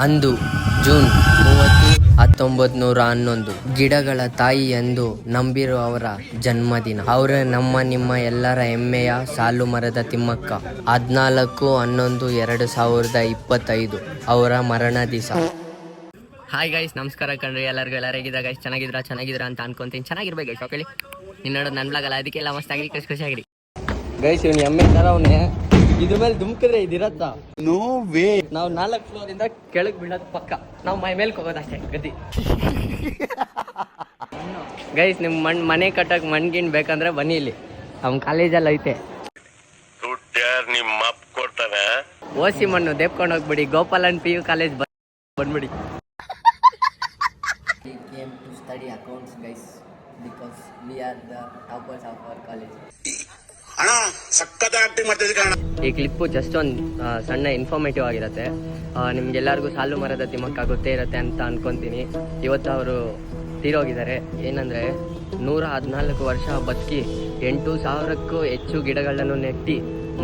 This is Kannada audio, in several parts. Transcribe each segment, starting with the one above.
ಅಂದು ಜೂನ್ 30, 1911 ಗಿಡಗಳ ತಾಯಿ ಎಂದು ನಂಬಿರುವವರ ಜನ್ಮದಿನ. ಅವರೇ ನಮ್ಮ ನಿಮ್ಮ ಎಲ್ಲರ ಹೆಮ್ಮೆಯ ಸಾಲು ಮರದ ತಿಮ್ಮಕ್ಕ. 14/11/2025 ಅವರ ಮರಣ ದಿವಸ. ಹಾಯ್ ಗೈಸ್, ನಮಸ್ಕಾರ ಕಣ್ರಿ ಎಲ್ಲರಿಗೂ. ಹೇಗಿದ್ದ ಗೈಸ್? ಚೆನ್ನಾಗಿದ್ರ ಅಂತ ಅನ್ಕೊಂತೀನಿ. ಚೆನ್ನಾಗಿರ್ಬೇಕು ಗೈಸ್. ಓಕೆ, ನೀನು ನೋಡೋದು ನನ್ನ ಬ್ಲಾಗ್ ಅಲ್ಲ, ಅದಕ್ಕೆಲ್ಲ ಮಸ್ತಾಗಿ ಖುಷಿಯಾಗಿರಿ ಗೈಸ್. ಇವ್ನು ಎಮ್ಮೆ ತರ ಅವನೇ. ಇದ್ರ ಮೇಲೆ ದುಮ್ಕಿದ್ರೆ ಇದಿರತ್ತ. No way. ನಾವು 4 ಫ್ಲೋರ್ ಇಂದ ಕೆಳಗೆ ಬೀಳೋದು ಪಕ್ಕ. ನಾವು ಮೈ ಮೇಲೆ ಹೋಗೋದಷ್ಟೇ ಗತಿ. ಗೈಸ್, ನಿಮ್ಮ ಮನೆ ಕಟ್ಟಕ್ಕೆ ಮಣ್ಗಿಣ್ ಬೇಕಂದ್ರೆ ಬನ್ನಿ, ಇಲ್ಲಿ ನಮ್ಮ ಕಾಲೇಜಲ್ಲಿ ಐತೆ. ಓಸಿ ಮಣ್ಣು ದೇಪ್ಕೊಂಡು ಹೋಗ್ಬಿಡಿ. ಗೋಪಾಲನ್ PU ಕಾಲೇಜ್ ಬಂದ್ಬಿಡಿ. We came to study accounts, guys, because we are the toppers of our college. ಈ ಕ್ಲಿಪ್ಪು ಜಸ್ಟ್ ಒಂದು ಸಣ್ಣ ಇನ್ಫಾರ್ಮೇಟಿವ್ ಆಗಿರುತ್ತೆ. ನಿಮ್ಗೆಲ್ಲರಿಗೂ ಸಾಲು ಮರದ ತಿಮ್ಮಕ್ಕ ಗೊತ್ತೇ ಇರುತ್ತೆ ಅಂತ ಅನ್ಕೊಂತೀನಿ. ಇವತ್ತು ಅವರು ತೀರೋಗಿದ್ದಾರೆ. ಏನಂದರೆ 114 ವರ್ಷ ಬದುಕಿ 8,000ಕ್ಕೂ ಹೆಚ್ಚು ಗಿಡಗಳನ್ನು ನೆಟ್ಟಿ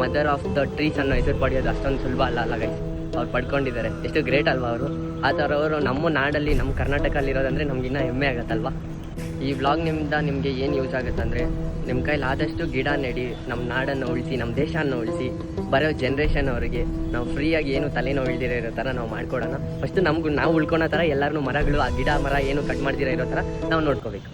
ಮದರ್ ಆಫ್ ದ ಟ್ರೀಸ್ ಅನ್ನೋ ಹೆಸರು ಪಡೆಯೋದು ಅಷ್ಟೊಂದು ಸುಲಭ ಅಲ್ಲ ಗೈಸ್. ಅವ್ರು ಪಡ್ಕೊಂಡಿದ್ದಾರೆ. ಎಷ್ಟು ಗ್ರೇಟ್ ಅಲ್ವಾ ಅವರು? ಆ ಥರ ಅವರು ನಮ್ಮ ನಾಡಲ್ಲಿ, ನಮ್ಮ ಕರ್ನಾಟಕದಲ್ಲಿ ಇರೋದಂದರೆ ನಮಗಿನ್ನ ಹೆಮ್ಮೆ ಆಗುತ್ತಲ್ವ. ಈ ವ್ಲಾಗ್ನಿಂದ ನಿಮಗೆ ಏನು ಯೂಸ್ ಆಗುತ್ತೆ ಅಂದರೆ, ನಿಮ್ಮ ಕೈಲಿ ಆದಷ್ಟು ಗಿಡ ನೆಡಿ, ನಮ್ಮ ನಾಡನ್ನು ಉಳಿಸಿ, ನಮ್ಮ ದೇಶವನ್ನು ಉಳಿಸಿ, ಬರೋ ಜನ್ರೇಷನ್ ಅವರಿಗೆ ನಾವು ಫ್ರೀಯಾಗಿ ಏನು ತಲೆನೋವು ಇಲ್ದಿರೋ ಇರೋ ಥರ ನಾವು ಮಾಡ್ಕೊಡೋಣ. ಫಸ್ಟು ನಾವು ಉಳ್ಕೊಳೋ ಥರ ಎಲ್ಲರೂ ಮರಗಳು, ಆ ಗಿಡ ಮರ ಏನು ಕಟ್ ಮಾಡ್ದಿರೋ ಇರೋ ಥರ ನಾವು ನೋಡ್ಕೋಬೇಕು.